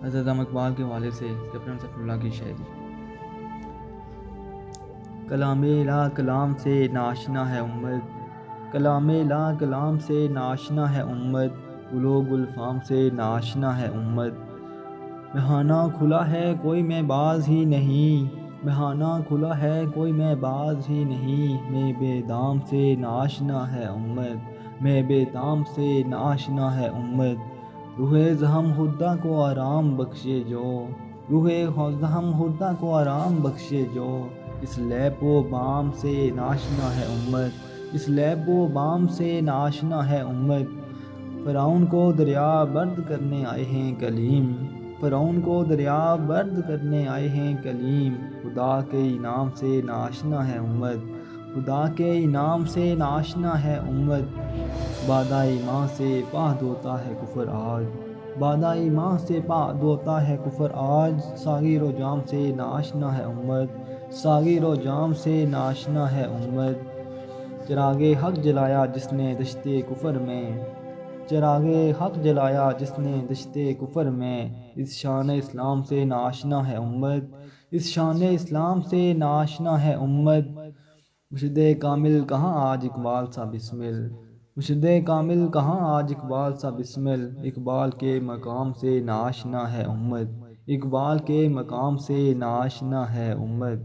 حضرت علامہ اقبال کے والد سے کیپٹن صفی اللہ کی شاعری۔ کلام لا کلام سے ناشنا ہے امت، کلام لا کلام سے ناشنا ہے امت، بلوغ الفام سے ناشنا ہے امت۔ بہانہ کھلا ہے کوئی میں باز ہی نہیں، بہانہ کھلا ہے کوئی میں باز ہی نہیں، میں بے دام سے ناشنا ہے امت، میں بے دام سے ناشنا ہے امت۔ روح زخم خوردہ کو آرام بخشے جو، روح زخم خوردہ کو آرام بخشے جو، اس لیب و بام سے ناشنا ہے امت، اس لیب و بام سے ناشنا ہے امت۔ فرعون کو دریا برد کرنے آئے ہیں کلیم، فرعون کو دریا برد کرنے آئے ہیں کلیم، خدا کے انعام سے ناشنا ہے امت، خدا کے انعام سے ناشنا ہے امت۔ بادہ ایمان سے پاک ہوتا ہے کفر آج، بادہ ایمان سے پاک ہوتا ہے کفر آج، ساغر و جام سے ناشنا ہے امت، ساغر و جام سے ناشنا ہے امت۔ چراغ حق جلایا جس نے دشت کفر میں، چراغ حق جلایا جس نے دشت کفر میں، اس شان اسلام سے ناشنا ہے امت، اس شان اسلام سے ناشنا ہے امت۔ مرشد کامل کہاں آج اقبال سا بسمل، مرشد کامل کہاں آج اقبال سا بسمل، اقبال کے مقام سے ناشنا ہے امت، اقبال کے مقام سے ناشنا ہے امت۔